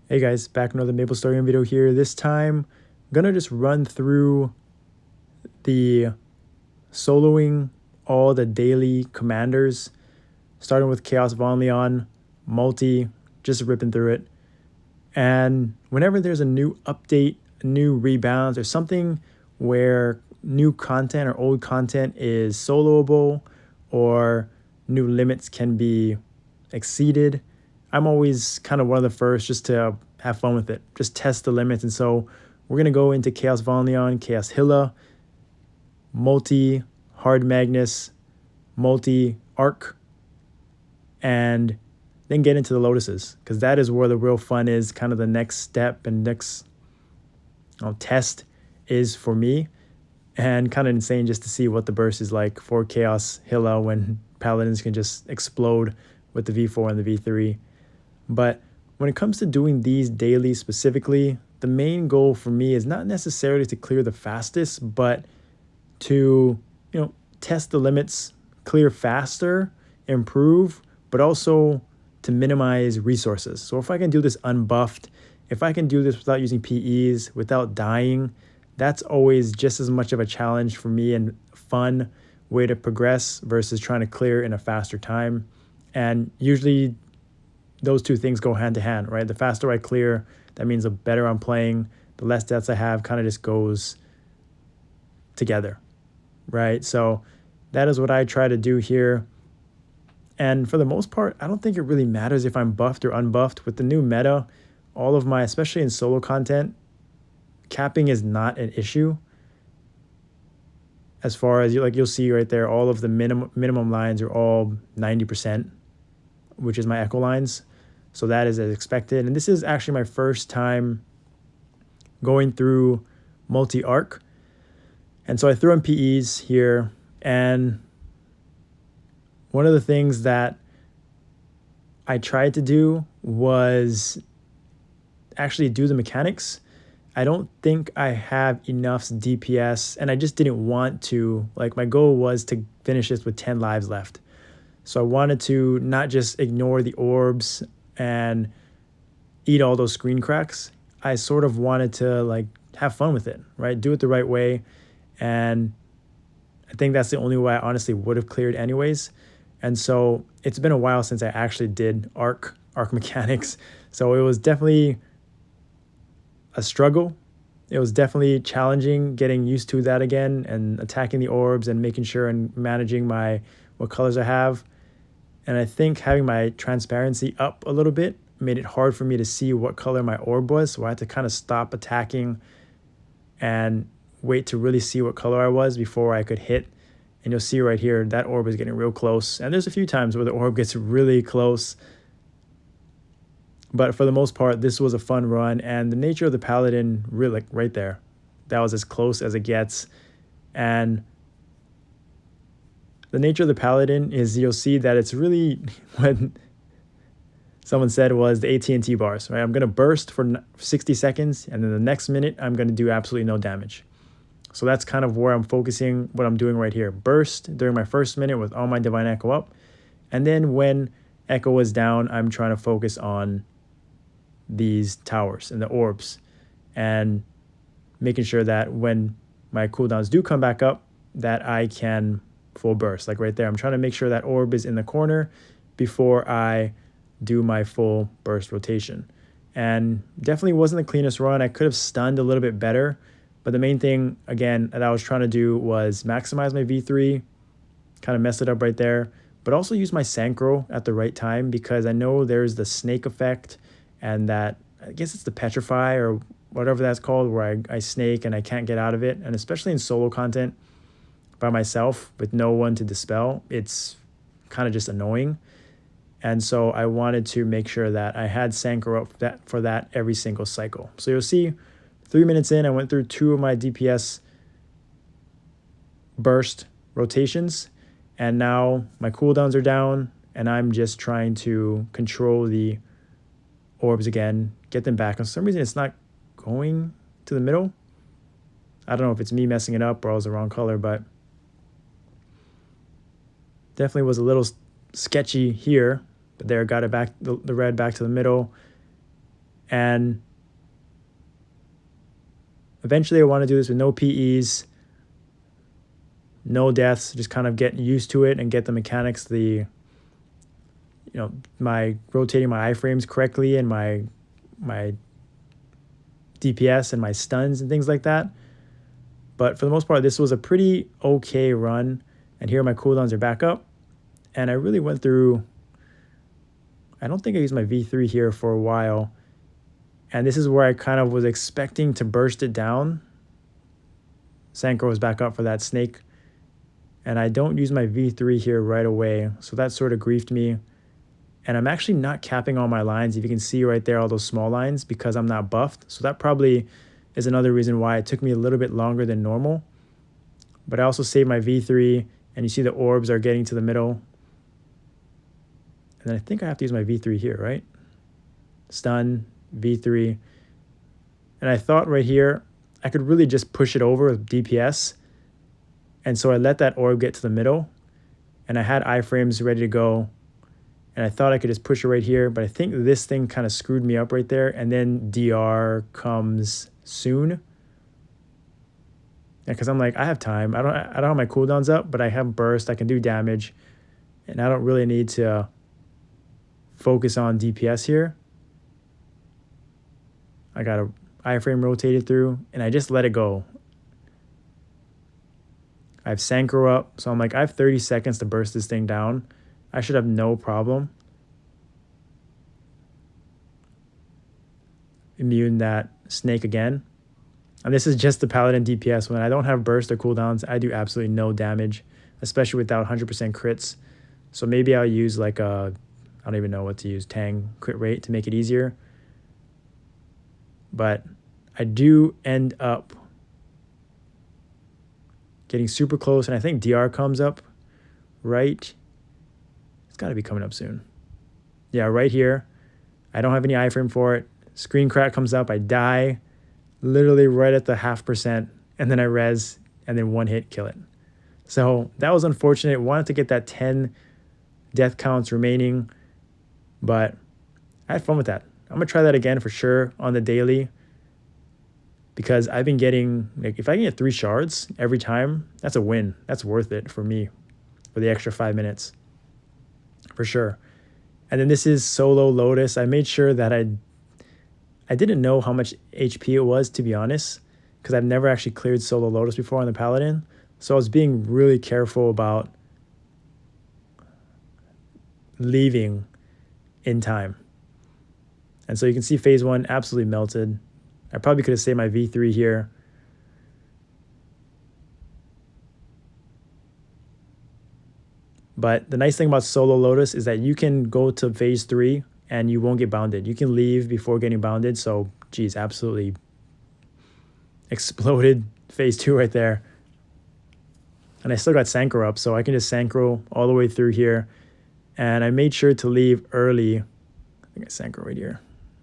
Hey guys, back another Maplestory video here. This time, I'm gonna just run through the soloing all the daily commanders, starting with Chaos Von Leon, multi, just ripping through it. And whenever there's a new update, a new rebalance, or something where new content or old content is soloable or new limits can be exceeded, I'm always kind of one of the first just to have fun with it, just test the limits. And so we're going to go into Chaos Von Leon, Chaos Hilla, multi Hard Magnus, multi Arc, and then get into the Lotuses, because that is where the real fun is. Kind of the next step and next test is for me, and kind of insane just to see what the burst is like for Chaos Hilla when Paladins can just explode with the V4 and the V3. But when it comes to doing these daily specifically, the main goal for me is not necessarily to clear the fastest, but to, test the limits, clear faster, improve, but also to minimize resources. So if I can do this unbuffed, if I can do this without using PEs, without dying, that's always just as much of a challenge for me and fun way to progress versus trying to clear in a faster time. And usually those two things go hand to hand, right? The faster I clear, that means the better I'm playing. The less deaths I have kind of just goes together, right? So that is what I try to do here. And for the most part, I don't think it really matters if I'm buffed or unbuffed. With the new meta, all of my, especially in solo content, capping is not an issue. As far as you'll see right there, all of the minimum lines are all 90%, which is my echo lines. So that is as expected. And this is actually my first time going through multi-arc. And so I threw in PEs here. And one of the things that I tried to do was actually do the mechanics. I don't think I have enough DPS, and I just didn't want to. Like, my goal was to finish this with 10 lives left. So I wanted to not just ignore the orbs and eat all those screen cracks. I sort of wanted to have fun with it, right? Do it the right way. And I think that's the only way I honestly would have cleared anyways. And so it's been a while since I actually did arc mechanics. So it was definitely a struggle. It was definitely challenging getting used to that again and attacking the orbs and making sure and managing what colors I have. And I think having my transparency up a little bit made it hard for me to see what color my orb was. So I had to kind of stop attacking and wait to really see what color I was before I could hit. And you'll see right here, that orb is getting real close. And there's a few times where the orb gets really close. But for the most part, this was a fun run. And the nature of the Paladin, really, right there, that was as close as it gets. And the nature of the Paladin is, you'll see that it's really what someone said was the AT&T bars, right? I'm going to burst for 60 seconds, and then the next minute, I'm going to do absolutely no damage. So that's kind of where I'm focusing, what I'm doing right here. Burst during my first minute with all my Divine Echo up. And then when Echo is down, I'm trying to focus on these towers and the orbs and making sure that when my cooldowns do come back up, that I can full burst. Like right there, I'm trying to make sure that orb is in the corner before I do my full burst rotation. And definitely wasn't the cleanest run. I could have stunned a little bit better. But the main thing, again, that I was trying to do was maximize my V3, kind of mess it up right there, but also use my Synchro at the right time, because I know there's the snake effect and that, I guess it's the petrify or whatever that's called, where I snake and I can't get out of it. And especially in solo content by myself with no one to dispel, it's kind of just annoying. And so I wanted to make sure that I had Synchro up for that every single cycle. So you'll see 3 minutes in, I went through 2 of my DPS burst rotations, and now my cooldowns are down, and I'm just trying to control the orbs again, get them back. And for some reason, it's not going to the middle. I don't know if it's me messing it up or I was the wrong color, but definitely was a little sketchy here. But there, got it back, the red back to the middle. And eventually I want to do this with no PEs, no deaths, just kind of get used to it and get the mechanics, my rotating my iframes correctly and my DPS and my stuns and things like that. But for the most part, this was a pretty okay run. And here my cooldowns are back up. And I really went through, I don't think I used my V3 here for a while. And this is where I kind of was expecting to burst it down. Sanko was back up for that snake. And I don't use my V3 here right away. So that sort of griefed me. And I'm actually not capping all my lines. If you can see right there, all those small lines, because I'm not buffed. So that probably is another reason why it took me a little bit longer than normal. But I also saved my V3, and you see the orbs are getting to the middle. And then I think I have to use my V3 here, right? Stun, V3. And I thought right here, I could really just push it over with DPS. And so I let that orb get to the middle. And I had iframes ready to go. And I thought I could just push it right here. But I think this thing kind of screwed me up right there. And then DR comes soon. Yeah, because I'm like, I have time. I don't have my cooldowns up, but I have burst. I can do damage. And I don't really need to focus on DPS here. I got a iframe rotated through, and I just let it go. I have Sanko up, so I'm like, I have 30 seconds to burst this thing down. I should have no problem. Immune that snake again. And this is just the Paladin DPS. When I don't have burst or cooldowns, I do absolutely no damage, especially without 100% crits. So maybe I'll use like a, I don't even know what to use, Tang crit rate to make it easier. But I do end up getting super close, and I think DR comes up right. It's got to be coming up soon. Yeah, right here. I don't have any iframe for it. Screen crack comes up. I die literally right at the 0.5%, and then I res, and then one hit, kill it. So that was unfortunate. Wanted to get that 10 death counts remaining, but I had fun with that. I'm going to try that again for sure on the daily, because I've been getting, like, if I can get 3 shards every time, that's a win. That's worth it for me for the extra 5 minutes for sure. And then this is solo Lotus. I made sure that I didn't know how much HP it was, to be honest, because I've never actually cleared solo Lotus before on the Paladin. So I was being really careful about leaving in time. And so you can see phase 1 absolutely melted. I probably could have saved my V3 here. But the nice thing about solo Lotus is that you can go to phase 3 and you won't get bounded. You can leave before getting bounded. So, geez, absolutely exploded phase 2 right there. And I still got Sanko up, so I can just Sanko all the way through here. And I made sure to leave early. I think I Sanko right here.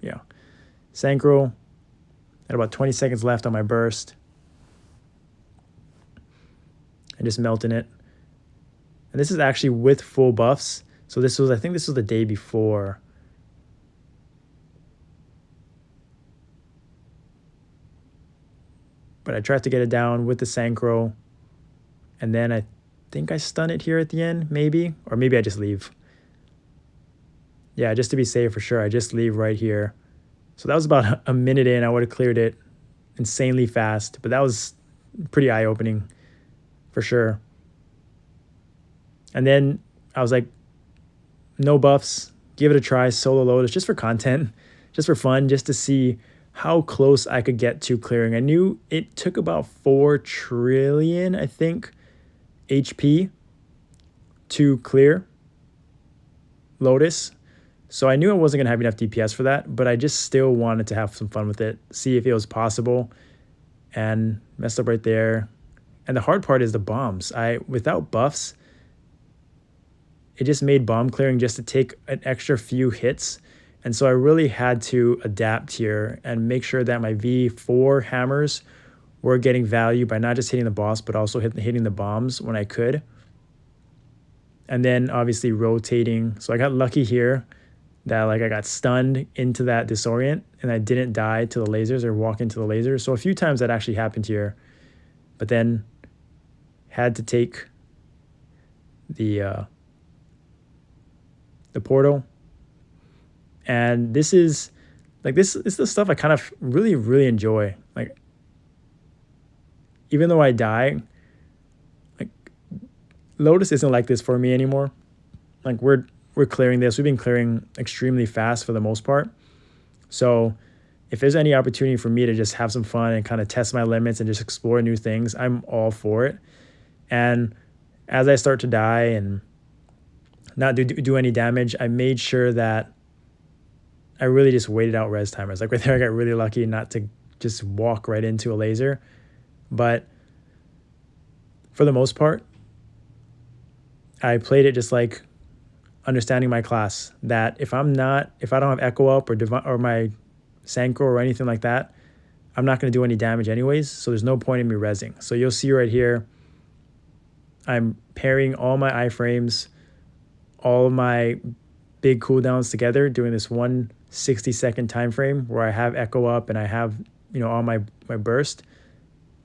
Yeah. Sanko. At about 20 seconds left on my burst. And just melting it. And this is actually with full buffs. So this was, I think this was the day before. But I tried to get it down with the Sanko. And then I think I stun it here at the end, maybe. Or maybe I just leave. Yeah, just to be safe for sure, I just leave right here. So that was about a minute in. I would have cleared it insanely fast. But that was pretty eye-opening for sure. And then I was like, no buffs. Give it a try, solo Lotus, just for content, just for fun, just to see how close I could get to clearing. I knew it took about 4 trillion, I think, HP to clear Lotus. So I knew I wasn't going to have enough DPS for that, but I just still wanted to have some fun with it, see if it was possible, and messed up right there. And the hard part is the bombs. Without buffs, it just made bomb clearing just to take an extra few hits. And so I really had to adapt here and make sure that my V4 hammers were getting value by not just hitting the boss, but also hitting the bombs when I could. And then obviously rotating. So I got lucky here that like I got stunned into that disorient and I didn't die to the lasers or walk into the lasers. So a few times that actually happened here, but then had to take the portal. And this is the stuff I kind of really enjoy. Like, even though I die, like, Lotus isn't like this for me anymore. Like, we're clearing this. We've been clearing extremely fast for the most part. So if there's any opportunity for me to just have some fun and kind of test my limits and just explore new things, I'm all for it. And as I start to die and not do any damage, I made sure that I really just waited out res timers. Like right there, I got really lucky not to just walk right into a laser. But for the most part, I played it just like understanding my class, that if I don't have Echo Up or my Synchro or anything like that, I'm not going to do any damage anyways. So there's no point in me rezzing. So you'll see right here, I'm pairing all my iframes, all of my big cooldowns together, doing this 1 60-second time frame where I have Echo Up and I have, all my burst,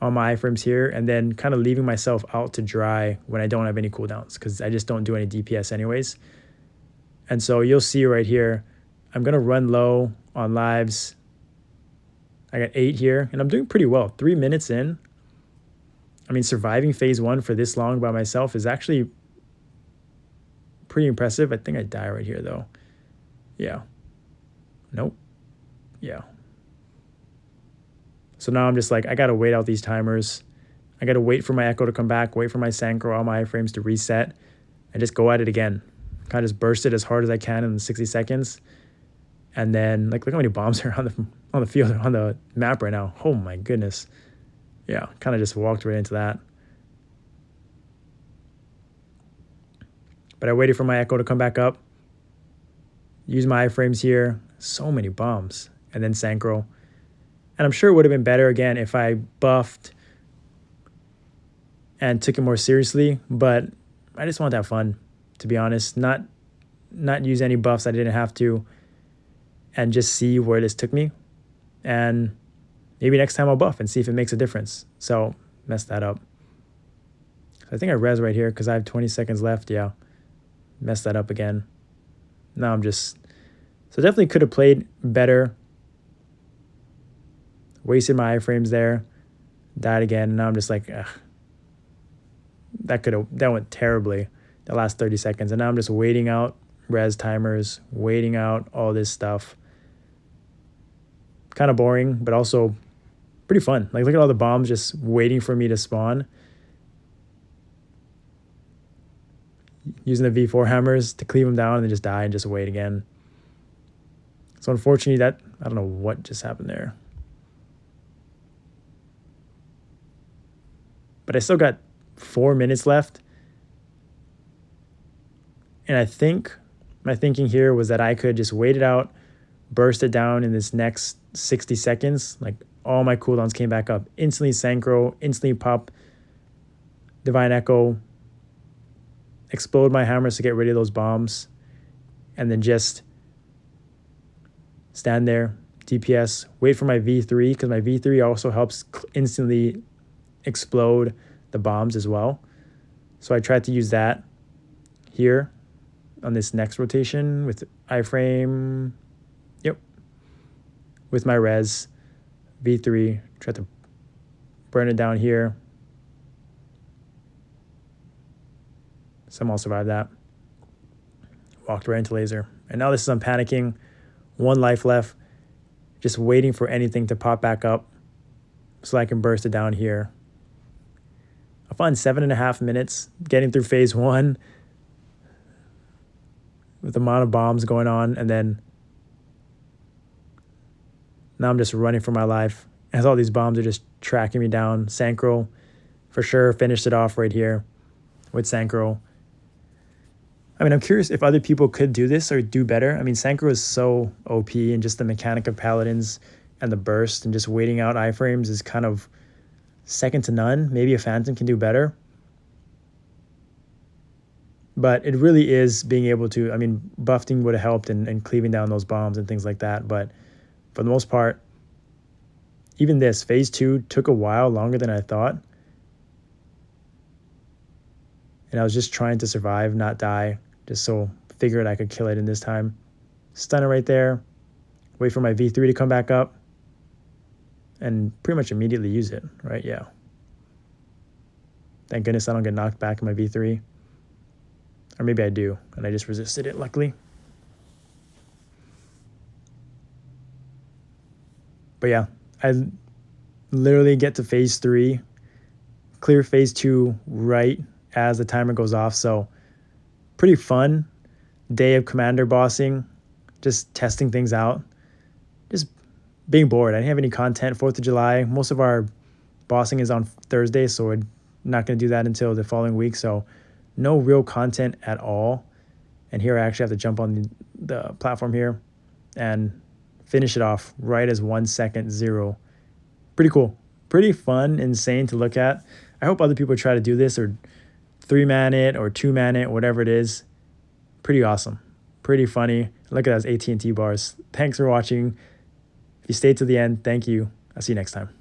all my iframes here, and then kind of leaving myself out to dry when I don't have any cooldowns, because I just don't do any DPS anyways. And so you'll see right here, I'm going to run low on lives. I got 8 here, and I'm doing pretty well. 3 minutes in. I mean, surviving phase 1 for this long by myself is actually pretty impressive. I think I die right here, though. Yeah. Nope. Yeah. So now I'm just like, I got to wait out these timers. I got to wait for my Echo to come back, wait for my Synchro, all my iframes to reset, and just go at it again. Kind of just burst it as hard as I can in 60 seconds. And then, like, look how many bombs are on the field, on the map right now. Oh, my goodness. Yeah, kind of just walked right into that. But I waited for my Echo to come back up. Use my iframes here. So many bombs. And then Synchro. And I'm sure it would have been better, again, if I buffed and took it more seriously. But I just want to have fun, to be honest. Not use any buffs I didn't have to. And just see where this took me. And maybe next time I'll buff and see if it makes a difference. So, mess that up. I think I res right here because I have 20 seconds left. Yeah. Messed that up again. Now I'm just... So definitely could have played better. Wasted my iframes there. Died again. Now I'm just like, ugh. That went terribly, the last 30 seconds. And now I'm just waiting out res timers, waiting out all this stuff. Kind of boring, but also pretty fun. Like, look at all the bombs just waiting for me to spawn. Using the V4 hammers to cleave them down and then just die and just wait again. So unfortunately, I don't know what just happened there. But I still got 4 minutes left. And I think my thinking here was that I could just wait it out, burst it down in this next 60 seconds. Like, all my cooldowns came back up. Instantly Synchro, instantly pop Divine Echo, explode my hammers to get rid of those bombs, and then just stand there, DPS, wait for my V3, because my V3 also helps instantly explode the bombs as well. So I tried to use that here on this next rotation with iframe, with my res, V3, tried to burn it down here. Somehow survived that. Walked right into laser. And now this is, I'm panicking. 1 life left. Just waiting for anything to pop back up so I can burst it down here. I find 7.5 minutes getting through phase 1 with the amount of bombs going on, and then now I'm just running for my life as all these bombs are just tracking me down. Synchro, for sure, finished it off right here with Synchro. I mean, I'm curious if other people could do this or do better. I mean, Synchro is so OP, and just the mechanic of Paladins and the burst and just waiting out iframes is kind of second to none. Maybe a Phantom can do better. But it really is being able to, I mean, buffing would have helped and cleaving down those bombs and things like that. But for the most part, even this phase 2 took a while longer than I thought. And I was just trying to survive, not die, just so figured I could kill it in this time. Stun it right there. Wait for my V3 to come back up. And pretty much immediately use it, right? Yeah. Thank goodness I don't get knocked back in my V3. Or maybe I do, and I just resisted it, luckily. But yeah, I literally get to phase 3, clear phase 2 right as the timer goes off. So pretty fun day of commander bossing, just testing things out, just being bored. I didn't have any content. 4th of July, most of our bossing is on Thursday, so we're not going to do that until the following week. So no real content at all. And here I actually have to jump on the platform here and finish it off right as 1 second 0. Pretty cool. Pretty fun, insane to look at. I hope other people try to do this, or 3-man it or 2-man it, whatever it is. Pretty awesome. Pretty funny. Look at those AT&T bars. Thanks for watching. If you stayed to the end, thank you. I'll see you next time.